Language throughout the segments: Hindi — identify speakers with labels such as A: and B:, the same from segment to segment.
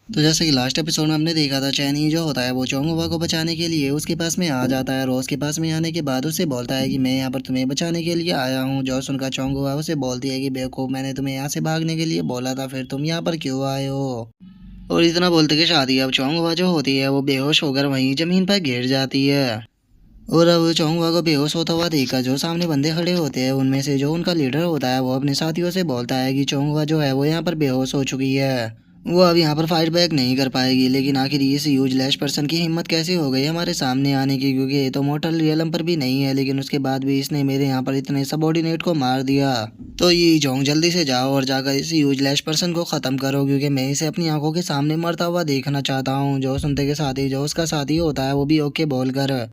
A: तो जैसे कि लास्ट एपिसोड में हमने देखा था, चैनी जो होता है वो चोंगुवा को बचाने के लिए उसके पास में आ जाता है। रोज के पास में आने के बाद उससे बोलता है कि मैं यहाँ पर तुम्हें बचाने के लिए आया हूँ। जो सुनकर चोंगुवा उसे बोलती है कि बेवकूफ़, मैंने तुम्हें यहाँ से भागने के लिए बोला था, फिर तुम यहाँ पर क्यों आए हो। और इतना बोलते के शादी अब चोंगुवा जो होती है वो बेहोश होकर वहीं जमीन पर गिर जाती है। और अब चोंगुवा को बेहोश होता हुआ देखकर जो सामने बंदे खड़े होते हैं उनमें से जो उनका लीडर होता है वो अपने साथियों से बोलता है कि चोंगुवा जो है वो यहाँ पर बेहोश हो चुकी है, वो अब यहाँ पर फाइट बैक नहीं कर पाएगी। लेकिन आखिर इस यूजलेस पर्सन की हिम्मत कैसे हो गई हमारे सामने आने की, क्योंकि ये तो मोर्टल रियलम पर भी नहीं है, लेकिन उसके बाद भी इसने मेरे यहाँ पर इतने सबॉर्डिनेट को मार दिया। तो ये जोंग जल्दी से जाओ और जाकर इस यूजलेस पर्सन को ख़त्म करो, क्योंकि मैं इसे अपनी आंखों के सामने मरता हुआ देखना चाहता हूँ। जो सुनते के साथ ही जो उसका साथी होता है वो भी ओके बोलकर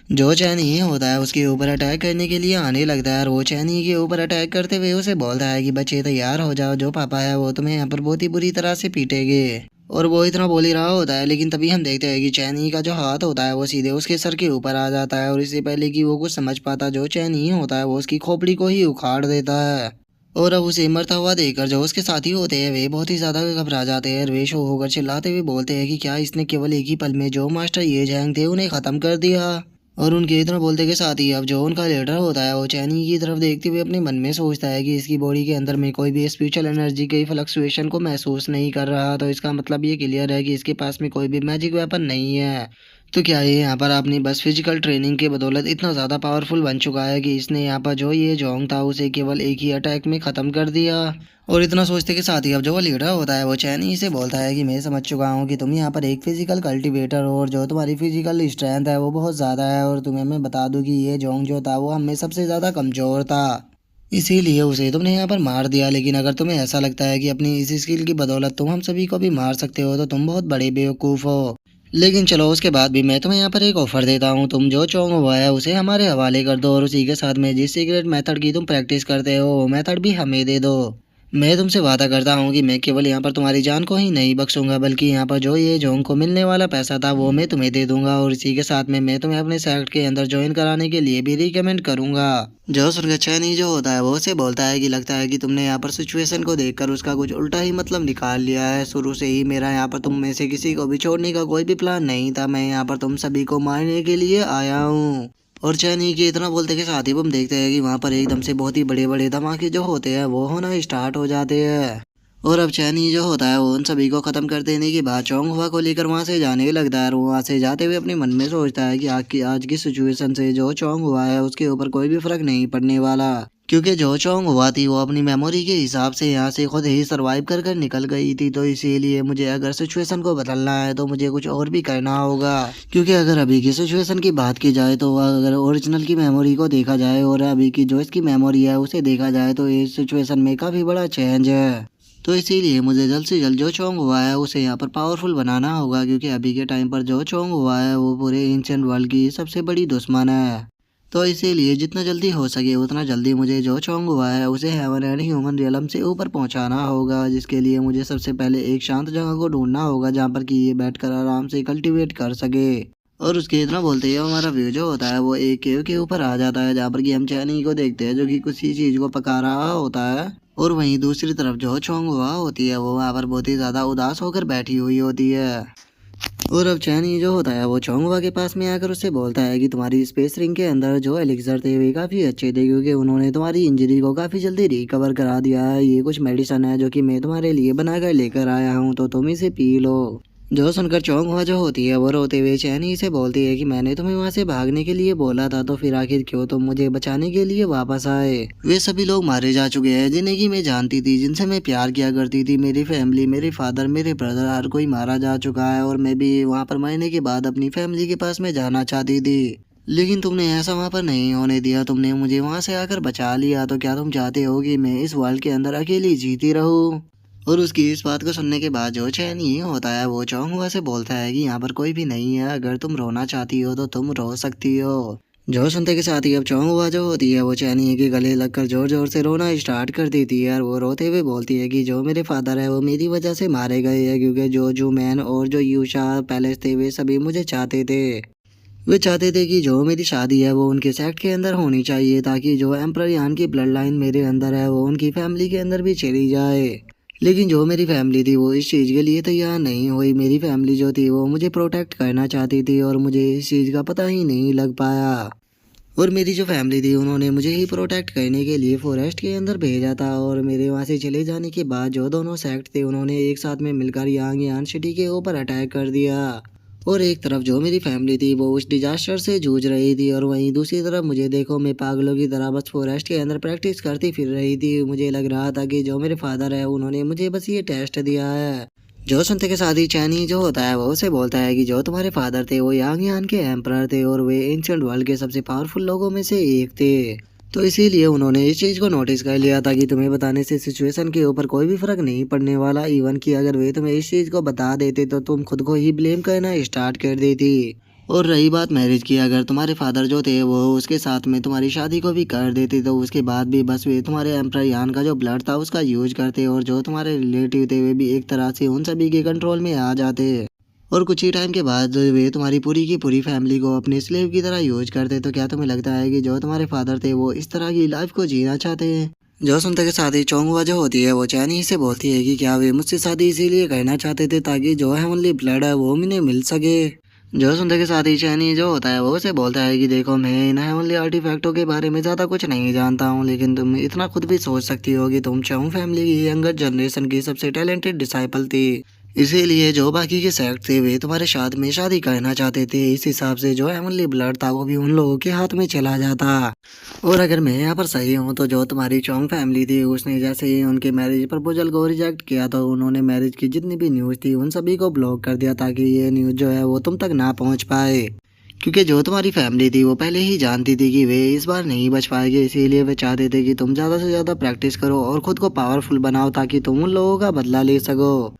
A: जो चैनी होता है उसके ऊपर अटैक करने के लिए आने लगता है। और वो चैनी के ऊपर अटैक करते हुए उसे बोलता है कि बच्चे तैयार हो जाओ, जो पापा है वो तुम्हें यहाँ पर बहुत ही बुरी तरह से पीटेंगे। और वो इतना बोल ही रहा होता है, लेकिन तभी हम देखते हैं कि चैनी का जो हाथ होता है वो सीधे उसके सर के ऊपर आ जाता है। और इससे पहले कि वो कुछ समझ पाता, जो चैनी होता है वो उसकी खोपड़ी को ही उखाड़ देता है। और अब उसे मरता हुआ देखकर जो उसके साथी होते हैं वे बहुत ही ज्यादा घबरा जाते हैं और वे शो होकर चिल्लाते हुए बोलते हैं कि क्या इसने केवल एक ही पल में जो मास्टर ये जैंग थे उन्हें खत्म कर दिया। और उनके इतना बोलते के साथ ही अब जो उनका लीडर होता है वो चैनी की तरफ देखते हुए अपने मन में सोचता है कि इसकी बॉडी के अंदर में कोई भी स्पिरिचुअल एनर्जी के फ्लक्चुएशन को महसूस नहीं कर रहा, तो इसका मतलब ये क्लियर है कि इसके पास में कोई भी मैजिक वेपन नहीं है। तो क्या ये यहाँ पर अपनी बस फिजिकल ट्रेनिंग के बदौलत इतना ज़्यादा पावरफुल बन चुका है कि इसने यहाँ पर जो ये जोंग था उसे केवल एक ही अटैक में ख़त्म कर दिया। और इतना सोचते के साथ ही अब जो वो लीडर होता है वो चैनी से बोलता है कि मैं समझ चुका हूँ कि तुम यहाँ पर एक फिजिकल कल्टीवेटर हो और जो तुम्हारी फिजिकल स्ट्रेंथ है वो बहुत ज़्यादा है। और तुम्हें मैं बता दूँ कि ये जोंग जो था वो हमें सबसे ज़्यादा कमज़ोर था, इसीलिए उसे तुमने यहाँ पर मार दिया। लेकिन अगर तुम्हें ऐसा लगता है कि अपनी इस स्किल की बदौलत तुम हम सभी को भी मार सकते हो तो तुम बहुत बड़े बेवकूफ़ हो। लेकिन चलो उसके बाद भी मैं तुम्हें यहाँ पर एक ऑफर देता हूँ, तुम जो चोंग हुआ है उसे हमारे हवाले कर दो और उसी के साथ में जिस सीक्रेट मेथड की तुम प्रैक्टिस करते हो वो मेथड भी हमें दे दो। मैं तुमसे वादा करता हूँ कि मैं केवल यहाँ पर तुम्हारी जान को ही नहीं बख्शूंगा, बल्कि यहाँ पर जो ये जोंग को मिलने वाला पैसा था वो मैं तुम्हें दे दूंगा। और इसी के साथ में मैं तुम्हें अपने सेक्ट के अंदर ज्वाइन कराने के लिए भी रिकमेंड करूंगा। जो सुनकर चैनी जो होता है वो उसे बोलता है कि लगता है कि तुमने यहाँ पर सिचुएशन को देखकर उसका कुछ उल्टा ही मतलब निकाल लिया है। शुरू से ही मेरा यहाँ पर तुम में से किसी को भी छोड़ने का कोई भी प्लान नहीं था, मैं यहाँ पर तुम सभी को मारने के लिए आया हूँ। और चैनी के इतना बोलते के साथ ही हम देखते हैं कि वहाँ पर एकदम से बहुत ही बड़े बड़े धमाके जो होते हैं वो होना स्टार्ट हो जाते हैं। और अब चैनी जो होता है वो उन सभी को खत्म कर देने के बाद चोंग हुआ को लेकर वहां से जाने लगता है। और वहां से जाते हुए अपने मन में सोचता है कि आज की सिचुएशन से जो चोंग हुआ है उसके ऊपर कोई भी फर्क नहीं पड़ने वाला, क्योंकि जो चोंग हुआ थी वो अपनी मेमोरी के हिसाब से यहाँ से खुद ही सरवाइव कर कर निकल गई थी। तो इसीलिए मुझे अगर सिचुएशन को बदलना है तो मुझे कुछ और भी करना होगा, क्योंकि अगर अभी की सिचुएशन की बात की जाए तो अगर ओरिजिनल की मेमोरी को देखा जाए और अभी की जो इसकी मेमोरी है उसे देखा जाए तो इस सिचुएशन में काफ़ी बड़ा चेंज है। तो इसीलिए मुझे जल्द से जल्द जो चोंग हुआ है उसे यहाँ पर पावरफुल बनाना होगा, क्योंकि अभी के टाइम पर जो चोंग हुआ है वो पूरे एंशिएंट वर्ल्ड की सबसे बड़ी दुश्मन है। तो इसीलिए जितना जल्दी हो सके उतना जल्दी मुझे जो चोंग हुआ है उसे हेवन एंड ह्यूमन रियलम से ऊपर पहुंचाना होगा, जिसके लिए मुझे सबसे पहले एक शांत जगह को ढूंढना होगा जहाँ पर कि ये बैठकर आराम से कल्टीवेट कर सके। और उसके इतना बोलते ही हमारा व्यू जो होता है वो एक केव के ऊपर आ जाता है, जहाँ पर कि हम चैनी को देखते हैं जो कि किसी चीज को पका रहा होता है। और वहीं दूसरी तरफ जो चोंग हुआ होती है वो वहाँ पर बहुत ही ज्यादा उदास होकर बैठी हुई होती है। और अब चैनी जो होता है वो चोंगवा के पास में आकर उससे बोलता है कि तुम्हारी स्पेस रिंग के अंदर जो एलिक्सर थे वे काफ़ी अच्छे थे, क्योंकि उन्होंने तुम्हारी इंजरी को काफ़ी जल्दी रिकवर करा दिया है। ये कुछ मेडिसन है जो कि मैं तुम्हारे लिए बनाकर लेकर आया हूँ, तो तुम इसे पी लो। जो सुनकर चोंगवा जो होती है वो रोते हुए चैनी से बोलती है कि मैंने तुम्हें वहां से भागने के लिए बोला था, तो फिर आखिर क्यों तुम मुझे बचाने के लिए वापस आए। वे सभी लोग मारे जा चुके हैं जिन्हें कि मैं जानती थी, जिनसे मैं प्यार किया करती थी। मेरी फैमिली, मेरे फादर, मेरे ब्रदर, हर कोई मारा जा चुका है। और मैं भी वहाँ पर मरने के बाद अपनी फैमिली के पास में जाना चाहती थी, लेकिन तुमने ऐसा वहाँ पर नहीं होने दिया। तुमने मुझे वहाँ से आकर बचा लिया। तो क्या तुम चाहते हो कि मैं इस वर्ल्ड के अंदर अकेली जीती रहूं। और उसकी इस बात को सुनने के बाद जो चैनी होता है वो चोंगहुआ से बोलता है कि यहाँ पर कोई भी नहीं है, अगर तुम रोना चाहती हो तो तुम रो सकती हो। जो सुनते के साथ ही अब चोंगहुआ जो होती है वो चैनी के गले लगकर जोर जोर से रोना स्टार्ट कर देती है। और वो रोते हुए बोलती है कि जो मेरे फादर है वो मेरी वजह से मारे गए हैं, क्योंकि जो जू मैन और जो यूशा पैलेस थे वे सभी मुझे चाहते थे। वे चाहते थे कि जो मेरी शादी है वो उनके सेक्ट के अंदर होनी चाहिए, ताकि जो एम्पर यान की ब्लड लाइन मेरे अंदर है वो उनकी फैमिली के अंदर भी चली जाए, लेकिन जो मेरी फैमिली थी वो इस चीज़ के लिए तैयार नहीं हुई। मेरी फैमिली जो थी वो मुझे प्रोटेक्ट करना चाहती थी और मुझे इस चीज़ का पता ही नहीं लग पाया। और मेरी जो फैमिली थी उन्होंने मुझे ही प्रोटेक्ट करने के लिए फॉरेस्ट के अंदर भेजा था। और मेरे वहाँ से चले जाने के बाद जो दोनों सेक्ट थे उन्होंने एक साथ में मिलकर यांग यान सिटी के ऊपर अटैक कर दिया। और एक तरफ जो मेरी फैमिली थी वो उस डिजास्टर से जूझ रही थी और वहीं दूसरी तरफ मुझे देखो मैं पागलों की तरह बस फॉरेस्ट के अंदर प्रैक्टिस करती फिर रही थी। मुझे लग रहा था कि जो मेरे फादर है उन्होंने मुझे बस ये टेस्ट दिया है। जो सुनते के साथ ही चैनी जो होता है वो उसे बोलता है कि जो तुम्हारे फादर थे वो यांग यान के एम्परर थे और वे एंशिएंट वर्ल्ड के सबसे पावरफुल लोगों में से एक थे। तो इसीलिए उन्होंने इस चीज़ को नोटिस कर लिया था कि तुम्हें बताने से सिचुएशन के ऊपर कोई भी फर्क नहीं पड़ने वाला। इवन कि अगर वे तुम्हें इस चीज़ को बता देते तो तुम खुद को ही ब्लेम करना स्टार्ट कर देती। और रही बात मैरिज की, अगर तुम्हारे फादर जो थे वो उसके साथ में तुम्हारी शादी को भी कर देते तो उसके बाद भी बस वे तुम्हारे एम्परर यान का जो ब्लड था उसका यूज करते और जो तुम्हारे रिलेटिव थे वे भी एक तरह से उन सभी के कंट्रोल में आ जाते। और कुछ ही टाइम के बाद वे तुम्हारी पूरी की पूरी फैमिली को अपने स्लेव की तरह यूज करते। तो क्या तुम्हें लगता है कि जो तुम्हारे फादर थे वो इस तरह की लाइफ को जीना चाहते हैं? जो सुनते के साथ ही चोंगवा जो होती है वो चैनी से बोलती है कि क्या वे मुझसे शादी इसीलिए करना चाहते थे ताकि जो हेवनली ब्लड है वो उन्हें मिल सके। जो सुनते के साथ ही चैनी जो होता है वो उसे बोलता है कि देखो मैं इन हेवनली आर्टिफैक्टों के बारे में ज़्यादा कुछ नहीं जानता हूँ, लेकिन तुम इतना खुद भी सोच सकती हो कि तुम चोंग फैमिली की यंगर जनरेशन की सबसे टैलेंटेड डिसाइपल थी। इसीलिए जो बाकी के सेक्ट थे वे तुम्हारे साथ में शादी करना चाहते थे। इस हिसाब से जो हेवनली ब्लड था वो भी उन लोगों के हाथ में चला जाता। और अगर मैं यहाँ पर सही हूँ तो जो तुम्हारी चोंग फैमिली थी उसने जैसे ही उनके मैरिज प्रपोजल को रिजेक्ट किया तो उन्होंने मैरिज की जितनी भी न्यूज़ थी उन सभी को ब्लॉक कर दिया ताकि ये न्यूज़ जो है वो तुम तक ना पहुँच पाए। क्योंकि जो तुम्हारी फैमिली थी वो पहले ही जानती थी कि वे इस बार नहीं बच पाएंगे, इसीलिए वे चाहते थे कि तुम ज़्यादा से ज़्यादा प्रैक्टिस करो और खुद को पावरफुल बनाओ ताकि तुम उन लोगों का बदला ले सको।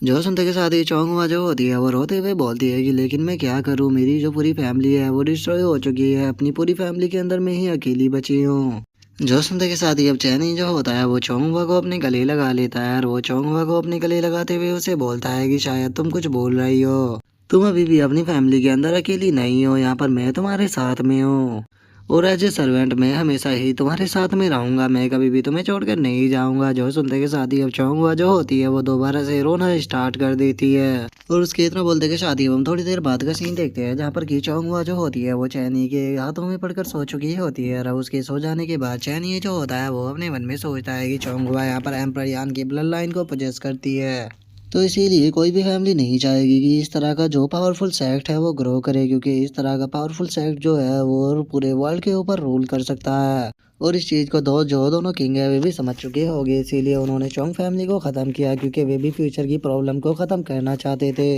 A: जो सुनते के साथ ही चौंगवा जो होती है वो रोते हुए बोलती है कि लेकिन मैं क्या करूं, मेरी जो पूरी फैमिली है वो डिस्ट्रॉय हो चुकी है, अपनी पूरी फैमिली के अंदर मैं ही अकेली बची हूँ। जो सुनते के साथ ही अब चैनी जो होता है वो चौंगवा को अपने गले लगा लेता है और वो चौंगवा को अपने गले लगाते हुए उसे बोलता है कि शायद तुम कुछ बोल रही हो, तुम अभी भी अपनी फैमिली के अंदर अकेली नहीं हो, यहाँ पर मैं तुम्हारे साथ में हूँ। और एज ए सर्वेंट मैं हमेशा ही तुम्हारे साथ में रहूंगा, मैं कभी भी तुम्हें छोड़कर नहीं जाऊंगा। जो सुनते के साथ ही अब चौंगवा जो होती है वो दोबारा से रोना स्टार्ट कर देती है। और उसके इतना बोलते के शादी हम थोड़ी देर बाद का सीन देखते हैं जहाँ पर की चौंगवा जो होती है वो चैनी के हाथों में पड़कर सो चुकी होती है। और उसके सो जाने के बाद चैनी जो होता है वो अपने मन में सोचता है कि चौंगवा यहाँ पर एम्परर यान की ब्लड लाइन को पोजेस करती है। तो इसीलिए कोई भी फैमिली नहीं चाहेगी कि इस तरह का जो पावरफुल सेक्ट है वो ग्रो करे, क्योंकि इस तरह का पावरफुल सेक्ट जो है वो पूरे वर्ल्ड के ऊपर रूल कर सकता है। और इस चीज़ को जो दोनों किंग है वे भी समझ चुके होंगे, इसीलिए उन्होंने चोंग फैमिली को ख़त्म किया क्योंकि वे भी फ्यूचर की प्रॉब्लम को ख़त्म करना चाहते थे।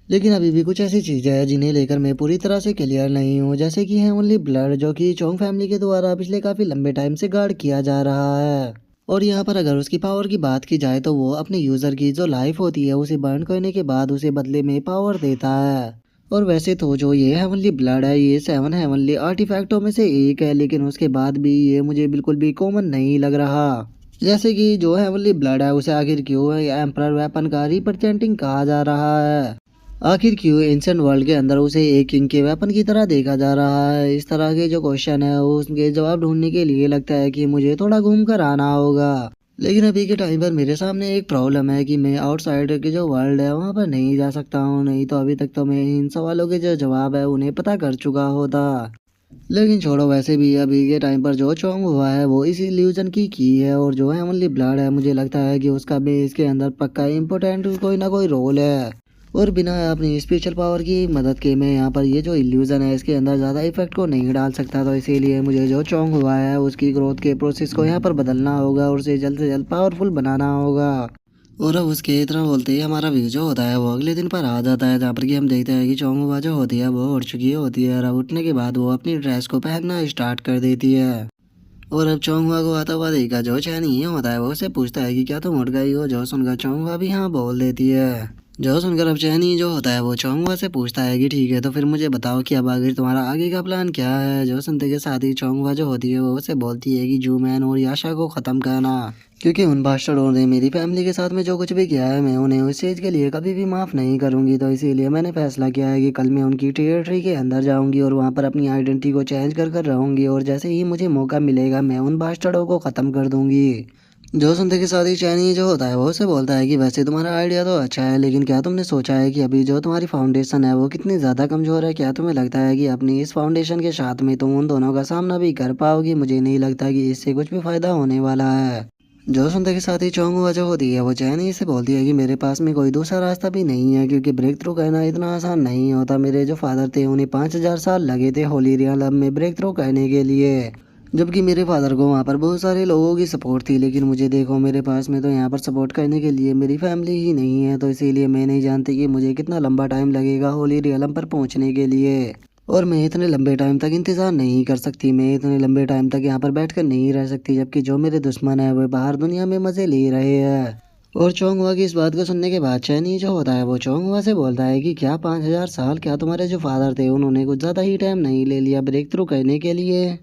A: लेकिन अभी भी कुछ ऐसी चीज़ें हैं जिन्हें लेकर मैं पूरी तरह से क्लियर नहीं हूँ, जैसे कि है ओनली ब्लड जो कि चोंग फैमिली के द्वारा पिछले काफ़ी लंबे टाइम से गार्ड किया जा रहा है। और यहाँ पर अगर उसकी पावर की बात की जाए तो वो अपने यूज़र की जो लाइफ होती है उसे बर्न करने के बाद उसे बदले में पावर देता है। और वैसे तो जो ये हेवनली ब्लड है ये 7 हेवनली आर्टिफैक्टों में से एक है, लेकिन उसके बाद भी ये मुझे बिल्कुल भी कॉमन नहीं लग रहा। जैसे कि जो हेवनली ब्लड है उसे आखिर क्यों एम्परर वेपन का रिप्रेजेंटिंग कहा जा रहा है, आखिर क्यों एंशिएंट वर्ल्ड के अंदर उसे एक किंग के वेपन की तरह देखा जा रहा है। इस तरह के जो क्वेश्चन है उसके जवाब ढूंढने के लिए लगता है कि मुझे थोड़ा घूम कर आना होगा। लेकिन अभी के टाइम पर मेरे सामने एक प्रॉब्लम है कि मैं आउटसाइडर के जो वर्ल्ड है वहाँ पर नहीं जा सकता हूँ, नहीं तो अभी तक तो मैं इन सवालों के जो जवाब है उन्हें पता कर चुका होता। लेकिन छोड़ो, वैसे भी अभी के टाइम पर जो चोंग हुआ है वो इस इल्यूजन की है और जो हेवनली ब्लड है मुझे लगता है कि उसका भी इसके अंदर पक्का इम्पोर्टेंट कोई ना कोई रोल है। और बिना अपनी स्पेशल पावर की मदद के मैं यहाँ पर ये जो इल्यूजन है इसके अंदर ज़्यादा इफेक्ट को नहीं डाल सकता, तो इसीलिए मुझे जो चोंग हुआ है उसकी ग्रोथ के प्रोसेस को यहाँ पर बदलना होगा और उसे जल्द से जल्द पावरफुल बनाना होगा। और अब उसके इतना बोलते ही हमारा व्यू जो होता है वो अगले दिन पर आ जाता है, जहाँ पर कि हम देखते हैं कि चोंग हुआ जो होती है वो उठ चुकी होती है और उठने के बाद वो अपनी ड्रेस को पहनना स्टार्ट कर देती है। और अब चोंगवा को आता हुआ देखा जो चैनी होता है वो उससे पूछता है कि क्या तुम उठ गई हो। जो सुनकर चोंगवा भी हाँ बोल देती है। जो सुनकर अब चैनी जो होता है वो चोंगवा से पूछता है कि ठीक है तो फिर मुझे बताओ कि अब आगे तुम्हारा आगे का प्लान क्या है। जो सुनते के साथ ही चोंगवा जो होती है वो उसे बोलती है कि जू मैन और याशा को ख़त्म करना, क्योंकि उन बास्टर्डों ने मेरी फैमिली के साथ में जो कुछ भी किया है मैं उन्हें उस चीज़ के लिए कभी भी माफ़ नहीं करूँगी। तो इसीलिए मैंने फैसला किया है कि कल मैं उनकी टेरिटरी के अंदर जाऊँगी और वहाँ पर अपनी आइडेंटिटी को चेंज कर रहूँगी और जैसे ही मुझे मौका मिलेगा मैं उन बास्टर्डों को ख़त्म कर दूँगी। जो सुनते के साथ ही चैनी जो होता है वो उसे बोलता है कि वैसे तुम्हारा आइडिया तो अच्छा है, लेकिन क्या तुमने सोचा है कि अभी जो तुम्हारी फाउंडेशन है वो कितनी ज़्यादा कमज़ोर है? क्या तुम्हें लगता है कि अपनी इस फाउंडेशन के साथ में तुम उन दोनों का सामना भी कर पाओगी? मुझे नहीं लगता कि इससे कुछ भी फ़ायदा होने वाला है। जो सुनते के साथ ही चोंगुआ जो होती है वो चैनी से बोलती है कि मेरे पास में कोई दूसरा रास्ता भी नहीं है, क्योंकि ब्रेक थ्रू करना इतना आसान नहीं होता। मेरे जो फादर थे उन्हें 5,000 साल लगे थे होली रियल में ब्रेक थ्रू करने के लिए, जबकि मेरे फादर को वहाँ पर बहुत सारे लोगों की सपोर्ट थी। लेकिन मुझे देखो, मेरे पास में तो यहाँ पर सपोर्ट करने के लिए मेरी फैमिली ही नहीं है, तो इसीलिए मैं नहीं जानती कि मुझे कितना लंबा टाइम लगेगा होली रियलम पर पहुँचने के लिए। और मैं इतने लंबे टाइम तक इंतज़ार नहीं कर सकती, मैं इतने लंबे टाइम तक यहाँ पर बैठकर नहीं रह सकती, जबकि जो मेरे दुश्मन है वो बाहर दुनिया में मज़े ले रहे हैं। और चोंगुआ की इस बात को सुनने के बाद चैनी जो होता है वो चोंगुआ से बोलता है कि क्या 5,000 साल, क्या तुम्हारे जो फादर थे उन्होंने कुछ ज़्यादा ही टाइम नहीं ले लिया ब्रेक थ्रू करने के लिए?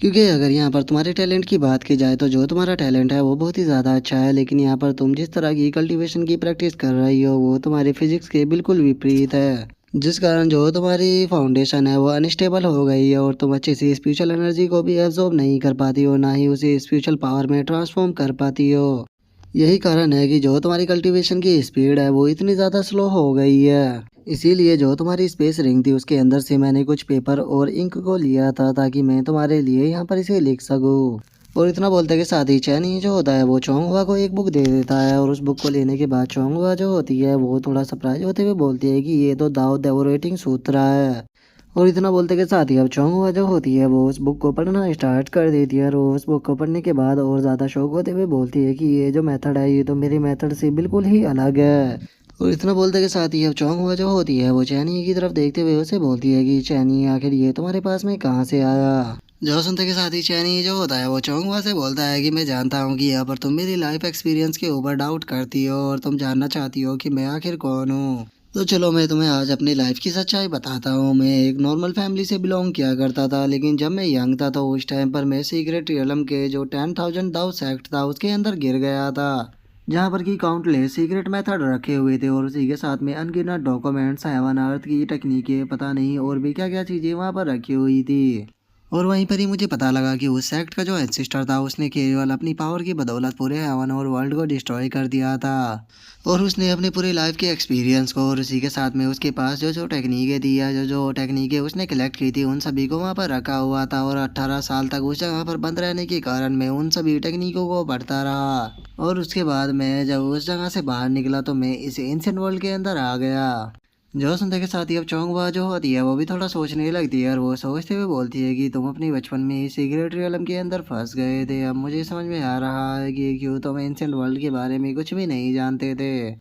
A: क्योंकि अगर यहाँ पर तुम्हारे टैलेंट की बात की जाए तो जो तुम्हारा टैलेंट है वो बहुत ही ज़्यादा अच्छा है, लेकिन यहाँ पर तुम जिस तरह की कल्टीवेशन की प्रैक्टिस कर रही हो वो तुम्हारे फिजिक्स के बिल्कुल विपरीत है, जिस कारण जो तुम्हारी फाउंडेशन है वो अनस्टेबल हो गई है और तुम अच्छे से स्पिरिचुअल एनर्जी को भी एब्जॉर्ब नहीं कर पाती हो, ना ही उसे स्पिरिचुअल पावर में ट्रांसफॉर्म कर पाती हो। यही कारण है कि जो तुम्हारी कल्टीवेशन की स्पीड है वो इतनी ज़्यादा स्लो हो गई है। इसीलिए जो तुम्हारी स्पेस रिंग थी उसके अंदर से मैंने कुछ पेपर और इंक को लिया था, ताकि मैं तुम्हारे लिए यहाँ पर इसे लिख सकूँ। और इतना बोलते के साथ ही चैनी जो होता है वो चोंगुआ को एक बुक दे देता है, और उस बुक को लेने के बाद चोंगुआ जो होती है वो थोड़ा सरप्राइज होते हुए बोलती है कि ये तो दाओ डेवोरेटिंग सूत्र है। और इतना बोलते के साथ ही अब चोंगुआ जो होती है वो उस बुक को पढ़ना स्टार्ट कर देती है, और वो उस बुक को पढ़ने के बाद और ज़्यादा शौक होते हुए बोलती है कि ये जो मेथड है ये तो मेरी मेथड से बिल्कुल ही अलग है। और इतना बोलते के साथ ही अब चोंगुआ जो होती है वो चैनी की तरफ देखते हुए उसे बोलती है कि चैनी, आखिर ये तुम्हारे पास में कहाँ से आया? जो सुनते के साथ ही चैनी जो होता है वो चोंगुआ से बोलता है कि मैं जानता हूँ कि यहाँ पर तुम मेरी लाइफ एक्सपीरियंस के ऊपर डाउट करती हो और तुम जानना चाहती हो कि मैं आखिर कौन हूँ। तो चलो मैं तुम्हें आज अपनी लाइफ की सच्चाई बताता हूँ। मैं एक नॉर्मल फैमिली से बिलोंग किया करता था, लेकिन जब मैं यंग था तो उस टाइम पर मैं सीक्रेट रियलम के जो 10,000 दाव सेक्ट था उसके अंदर गिर गया था, जहाँ पर की काउंटलेस सीक्रेट मेथड रखे हुए थे और उसी के साथ में अनगिनत डॉक्यूमेंट्स, हेवन अर्थ की टेक्निकें, पता नहीं और भी क्या क्या चीज़ें वहाँ पर रखी हुई थी। और वहीं पर ही मुझे पता लगा कि उस सेक्ट का जो एंसेस्टर था उसने केवल अपनी पावर की बदौलत पूरे हेवन और वर्ल्ड को डिस्ट्रॉय कर दिया था, और उसने अपनी पूरी लाइफ के एक्सपीरियंस को और उसी के साथ में उसके पास जो जो टेक्निकें थी या जो जो टेक्निकें उसने कलेक्ट की थी उन सभी को वहाँ पर रखा हुआ था, और 18 साल तक उस जगह पर बंद रहने के कारण मैं उन सभी टेक्निकों को पढ़ता रहा। और उसके बाद मैं जब उस जगह से बाहर निकला तो मैं इस एंशिएंट वर्ल्ड के अंदर आ गया। जो सुनते के साथ ही अब चौंकवा जो होती है वो भी थोड़ा सोचने लगती है, और वो सोचते हुए बोलती है कि तुम अपनी बचपन में ही सीक्रेट रियलम के अंदर फंस गए थे। अब मुझे समझ में आ रहा है कि क्यों तुम एंशिएंट वर्ल्ड के बारे में कुछ भी नहीं जानते थे।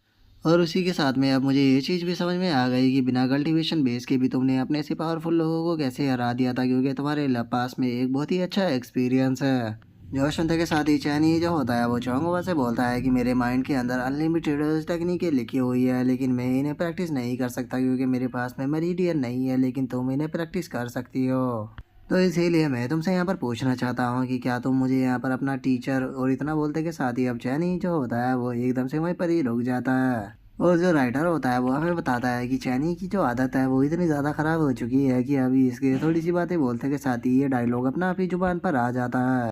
A: और उसी के साथ में अब मुझे ये चीज़ भी समझ में आ गई कि बिना कल्टीवेशन बेस के भी तुमने अपने से पावरफुल लोगों को कैसे हरा दिया था, क्योंकि तुम्हारे पास में एक बहुत ही अच्छा एक्सपीरियंस है। जोशंता के साथ ही चैनी जो होता है वो चोंगवा से बोलता है कि मेरे माइंड के अंदर अनलिमिटेड टेक्निकें लिखी हुई है, लेकिन मैं इन्हें प्रैक्टिस नहीं कर सकता क्योंकि मेरे पास में मेरिडियन नहीं है, लेकिन तुम इन्हें प्रैक्टिस कर सकती हो। तो इसीलिए मैं तुमसे यहाँ पर पूछना चाहता हूँ कि क्या तुम मुझे यहाँ पर अपना टीचर। और इतना बोलते के साथ ही अब चैनी जो होता है वो एकदम से वहीं पर ही रुक जाता है, और जो राइटर होता है वो हमें बताता है कि चैनी की जो आदत है वो इतनी ज़्यादा ख़राब हो चुकी है कि अभी इसके थोड़ी सी बातें बोलते के साथ ही ये डायलॉग अपना आप ही जुबान पर आ जाता है।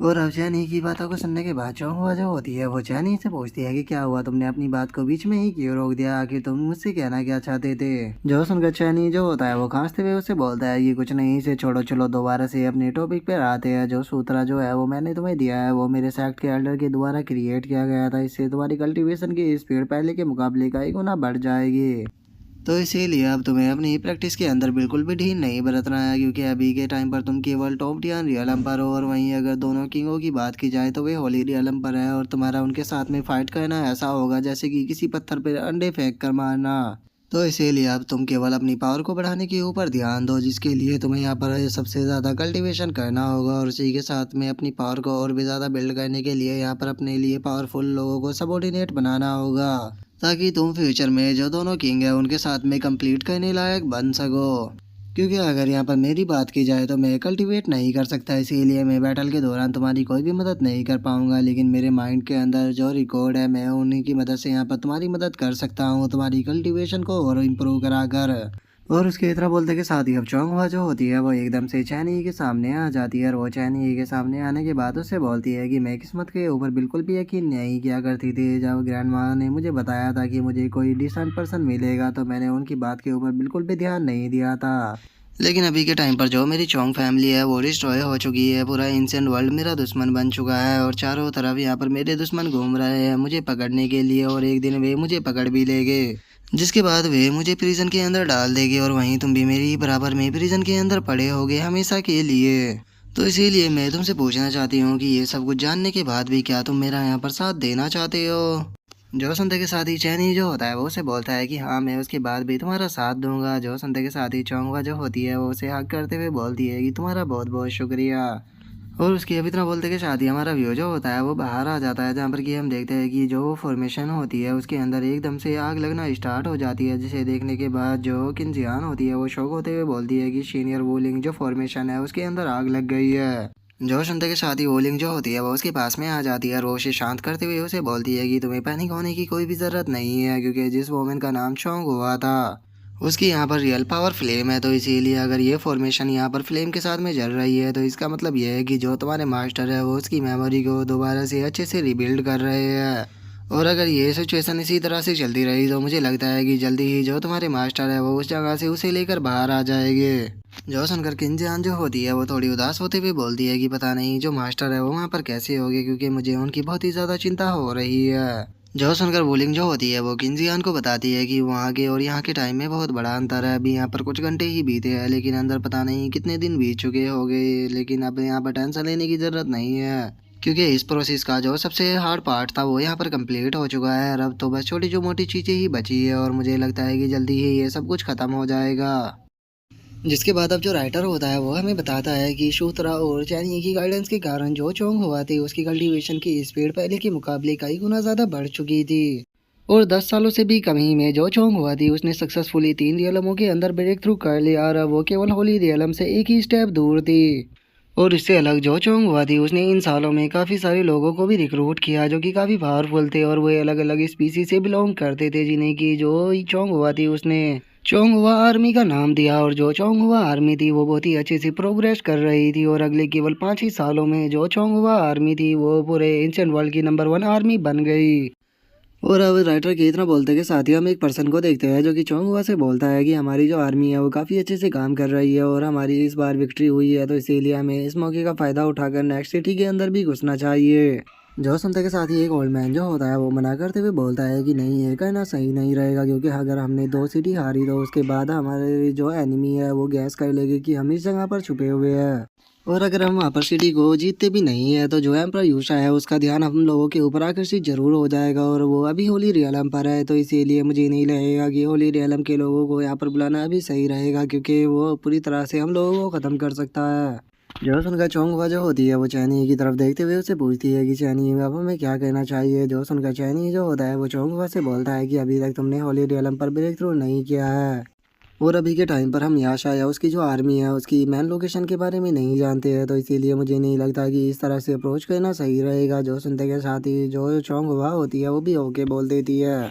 A: और अब चैनी की बातों को सुनने के बाद चौंकुआ जो होती है वो चैनी से पूछती है कि क्या हुआ, तुमने अपनी बात को बीच में ही क्यों रोक दिया, आखिर तुम मुझसे कहना क्या चाहते थे? जो सुनकर चैनी जो होता है वो खांसते हुए उससे बोलता है कि कुछ नहीं, इसे छोड़ो, चलो दोबारा से अपने टॉपिक पर आते हैं। जो सूत्रा जो है वो मैंने तुम्हें दिया है वो मेरे सेक्ट के एल्डर के द्वारा क्रिएट किया गया था, इससे तुम्हारी कल्टीवेशन की स्पीड पहले के मुकाबले कई गुना बढ़ जाएगी। तो इसीलिए अब तुम्हें अपनी प्रैक्टिस के अंदर बिल्कुल भी ढील नहीं बरतना है, क्योंकि अभी के टाइम पर तुम केवल टॉप टियर रियल एम्पायर हो, और वहीं अगर दोनों किंगों की बात की जाए तो वे होली रियल एम्पायर है, और तुम्हारा उनके साथ में फाइट करना ऐसा होगा जैसे कि किसी पत्थर पर अंडे फेंक कर मारना। तो इसीलिए अब तुम केवल अपनी पावर को बढ़ाने के ऊपर ध्यान दो, जिसके लिए तुम्हें यहाँ पर सबसे ज़्यादा कल्टीवेशन करना होगा, और उसी के साथ में अपनी पावर को और भी ज़्यादा बिल्ड करने के लिए यहाँ पर अपने लिए पावरफुल लोगों को सबॉर्डिनेट बनाना होगा, ताकि तुम फ्यूचर में जो दोनों किंग है उनके साथ में कंप्लीट करने लायक बन सको। क्योंकि अगर यहाँ पर मेरी बात की जाए तो मैं कल्टीवेट नहीं कर सकता, इसीलिए मैं बैटल के दौरान तुम्हारी कोई भी मदद नहीं कर पाऊंगा, लेकिन मेरे माइंड के अंदर जो रिकॉर्ड है मैं उन्हीं की मदद से यहाँ पर तुम्हारी मदद कर सकता हूँ, तुम्हारी कल्टीवेशन को और इम्प्रूव करा कर। और उसके इतना बोलते के साथ ही अब चौंगवा जो होती है वो एकदम से चैनी के सामने आ जाती है और वो चैनी के सामने आने के बाद उससे बोलती है कि मैं किस्मत के ऊपर बिल्कुल भी यकीन नहीं किया करती थी। जब ग्रैंड माँ ने मुझे बताया था कि मुझे कोई डिसेंट पर्सन मिलेगा तो मैंने उनकी बात के ऊपर बिल्कुल भी ध्यान नहीं दिया था। लेकिन अभी के टाइम पर जो मेरी चोंग फैमिली है वो डिस्ट्रॉय हो चुकी है। पूरा एंशिएंट वर्ल्ड मेरा दुश्मन बन चुका है और चारों तरफ यहाँ पर मेरे दुश्मन घूम रहे हैं मुझे पकड़ने के लिए, और एक दिन वे मुझे पकड़ भी लेंगे, जिसके बाद वे मुझे प्रिजन के अंदर डाल देंगे और वहीं तुम भी मेरी ही बराबर में प्रिजन के अंदर पड़े होगे हमेशा के लिए। तो इसीलिए मैं तुमसे पूछना चाहती हूँ कि ये सब कुछ जानने के बाद भी क्या तुम मेरा यहाँ पर साथ देना चाहते हो। जो सुनते के साथ ही चैनी जो होता है वो उसे बोलता है कि हाँ मैं उसके बाद भी तुम्हारा साथ दूंगा। जो सुनते के साथ ही चौंगा जो होती है वो उसे हक करते हुए बोलती है कि तुम्हारा बहुत बहुत शुक्रिया। और उसकी अभी इतना बोलते के साथ ही हमारा व्यू जो होता है वो बाहर आ जाता है, जहाँ पर कि हम देखते हैं कि जो फॉर्मेशन होती है उसके अंदर एकदम से आग लगना स्टार्ट हो जाती है, जिसे देखने के बाद जो किंजियान होती है वो शौक होते हुए बोलती है कि सीनियर वूलिंग जो फॉर्मेशन है उसके अंदर आग लग गई है। जो सुनते के साथ ही वोलिंग जो होती है वो उसके पास में आ जाती है और वो उसे शांत करते हुए उसे बोलती है कि तुम्हें पैनिक होने की कोई भी ज़रूरत नहीं है, क्योंकि जिस वोमेन का नाम चोंग हुआ था उसकी यहाँ पर रियल पावर फ्लेम है। तो इसीलिए अगर ये फॉर्मेशन यहाँ पर फ्लेम के साथ में जल रही है तो इसका मतलब ये है कि जो तुम्हारे मास्टर है वो उसकी मेमोरी को दोबारा से अच्छे से रिबिल्ड कर रहे हैं। और अगर ये सिचुएशन इसी तरह से चलती रही तो मुझे लगता है कि जल्दी ही जो तुम्हारे मास्टर है वो उस जगह से उसे लेकर बाहर आ जाएंगे। जो सुनकर किंजान जो होती है वो थोड़ी उदास होते हुए बोलती है कि पता नहीं जो मास्टर है वो वहाँ पर कैसे होंगे, क्योंकि मुझे उनकी बहुत ही ज़्यादा चिंता हो रही है। जो सुनकर वोलिंग जो होती है वो किंजियान को बताती है कि वहाँ के और यहाँ के टाइम में बहुत बड़ा अंतर है। अभी यहाँ पर कुछ घंटे ही बीते हैं लेकिन अंदर पता नहीं कितने दिन बीत चुके होंगे। लेकिन अब यहाँ पर टेंशन लेने की ज़रूरत नहीं है, क्योंकि इस प्रोसेस का जो सबसे हार्ड पार्ट था वो यहाँ पर कंप्लीट हो चुका है। अब तो बस छोटी जो मोटी चीज़ें ही बची है और मुझे लगता है कि जल्दी ही ये सब कुछ ख़त्म हो जाएगा। जिसके बाद अब जो राइटर होता है वो हमें बताता है कि शूत्रा और चैनी की गाइडेंस के कारण जो चोंग हुआ थी उसकी कल्टीवेशन की स्पीड पहले के मुकाबले कई गुना ज़्यादा बढ़ चुकी थी, और 10 सालों से भी कम ही में जो चोंग हुआ थी उसने सक्सेसफुली 3 रियलमों के अंदर ब्रेक थ्रू कर लिया और अब वो केवल होली रियलम से एक ही स्टेप दूर थी। और इससे अलग जो चोंग हुआ थी उसने इन सालों में काफ़ी सारे लोगों को भी रिक्रूट किया जो कि काफ़ी पावरफुल थे और वो अलग अलग स्पीसीज से बिलोंग करते थे, जिन्हें की जो चोंग हुआ थी उसने चोंगहुआ आर्मी का नाम दिया। और जो चोंगहुआ आर्मी थी वो बहुत ही अच्छे से प्रोग्रेस कर रही थी और अगले केवल 5 ही सालों में जो चोंगहुआ आर्मी थी वो पूरे एंशिएंट वर्ल्ड की नंबर 1 आर्मी बन गई। और अब राइटर के इतना बोलते के साथ ही हम एक पर्सन को देखते हैं जो कि चोंगहुआ से बोलता है कि हमारी जो आर्मी है वो काफ़ी अच्छे से काम कर रही है और हमारी इस बार विक्ट्री हुई है, तो इसीलिए हमें इस मौके का फ़ायदा उठाकर नेक्स्ट सिटी के अंदर भी घुसना चाहिए। जो सुनते के साथ ही एक ओल्ड मैन जो होता है वो मना करते हुए बोलता है कि नहीं ये कहना सही नहीं रहेगा, क्योंकि अगर हमने 2 सिटी हारी तो उसके बाद हमारे जो एनिमी है वो गैस कर लेगी कि हम इस जगह पर छुपे हुए हैं। और अगर हम वहाँ पर सिटी को जीतते भी नहीं है तो जो एम्पर यूशा है उसका ध्यान हम लोगों के ऊपर आकर्षित जरूर हो जाएगा, और वो अभी होली रियलम पर है। तो इसीलिए मुझे नहीं लगेगा कि होली रियलम के लोगों को यहाँ पर बुलाना अभी सही रहेगा, क्योंकि वो पूरी तरह से हम लोगों को ख़त्म कर सकता है। जो सुनकर चोंगवा जो होती है वो चैनी की तरफ देखते हुए उससे पूछती है कि चैनी अब हमें क्या कहना चाहिए। जो सुनकर चैनी जो होता है वो चोंगवा से बोलता है कि अभी तक तुमने होली रियलम पर ब्रेक थ्रू नहीं किया है, और अभी के टाइम पर हम याशा या उसकी जो आर्मी है उसकी मैन लोकेशन के बारे में नहीं जानते हैं, तो इसीलिए मुझे नहीं लगता कि इस तरह से अप्रोच करना सही रहेगा। जो सुनते के साथ ही जो चोंगवा होती है वो भी ओके बोल देती है।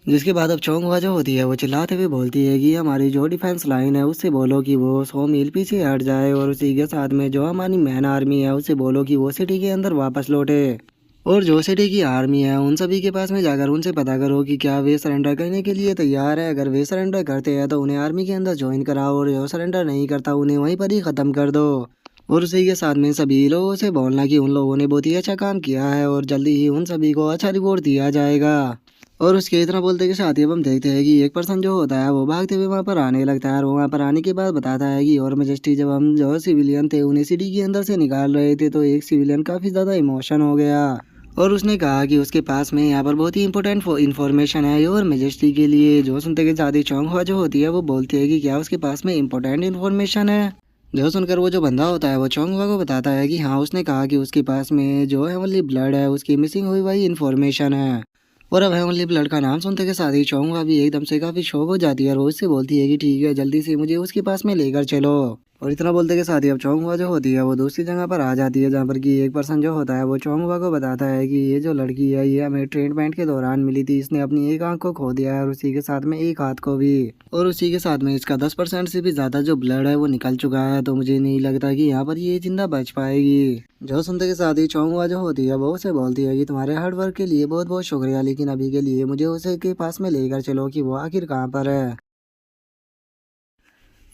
A: जिसके बाद अब चोंगवा जो होती है वो चिल्लाते हुए बोलती है कि हमारी जो डिफेंस लाइन है उससे बोलो कि वो 100 मील पीछे हट जाए, और उसी के साथ में जो हमारी मैन आर्मी है उससे बोलो कि वो सिटी के अंदर वापस लौटे। और जो सिटी की आर्मी है उन सभी के पास में जाकर उनसे पता करो कि क्या वे सरेंडर करने के लिए तैयार है। अगर वे सरेंडर करते हैं तो उन्हें आर्मी के अंदर ज्वाइन कराओ, और जो सरेंडर नहीं करता उन्हें वहीं पर ही ख़त्म कर दो। और उसी के साथ में सभी लोगों से बोलना कि उन लोगों ने बहुत ही अच्छा काम किया है और जल्दी ही उन सभी को अच्छा रिवॉर्ड दिया जाएगा। और उसके इतना बोलते के साथ ही अब हम देखते हैं कि एक पर्सन जो होता है वो भागते हुए वहाँ पर आने लगता है, और वहाँ पर आने के बाद बताता है कि और मेजेस्टी जब हम जो सिविलियन थे उन्हें सिटी के अंदर से निकाल रहे थे तो एक सिविलियन काफ़ी ज़्यादा इमोशन हो गया, और उसने कहा कि उसके पास में यहाँ पर बहुत ही इंपॉर्टेंट इन्फॉर्मेशन है योर मेजेस्टी के लिए। जो सुनते के साथ ही चोंगहुआ जो होती है वो बोलती है कि क्या उसके पास में इंपॉर्टेंट इन्फॉर्मेशन है। जो सुनकर वो जो बंदा होता है वो चोंगहुआ को बताता है कि हाँ उसने कहा कि उसके पास में जो हेवनली ब्लड है उसकी मिसिंग हुई वही इन्फॉर्मेशन है। और अब हेवनली ब्लड का नाम सुनते के साथ ही चोंगहुआ भी एकदम से काफ़ी शौक हो जाती है और वो उससे बोलती है कि ठीक है जल्दी से मुझे उसके पास में लेकर चलो। और इतना बोलते के साथ ही अब चोंगुआ जो होती है वो दूसरी जगह पर आ जाती है, जहाँ पर कि एक पर्सन जो होता है वो चोंगुआ को बताता है कि ये जो लड़की है ये हमें ट्रीटमेंट के दौरान मिली थी, इसने अपनी एक आंख को खो दिया है और उसी के साथ में एक हाथ को भी, और उसी के साथ में इसका 10% से भी ज़्यादा जो ब्लड है वो निकल चुका है, तो मुझे नहीं लगता कि यहाँ पर ये जिंदा बच पाएगी। जो सुनते के साथ ही चोंगुआ जो होती है वो उसे बोलती है कि तुम्हारे हार्ड वर्क के लिए बहुत बहुत शुक्रिया, लेकिन अभी के लिए मुझे उसे के पास में लेकर चलो कि वो आखिर कहाँ पर है।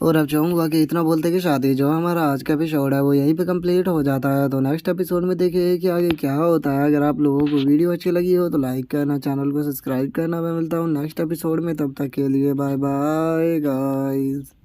A: और अब चाहूँगा कि इतना बोलते कि शादी जो हमारा आज का एपिसोड है वो यहीं पे कंप्लीट हो जाता है, तो नेक्स्ट एपिसोड में देखिए कि आगे क्या होता है। अगर आप लोगों को वीडियो अच्छी लगी हो तो लाइक करना, चैनल को सब्सक्राइब करना। मैं मिलता हूँ नेक्स्ट एपिसोड में, तब तक के लिए बाय बाय गाइस।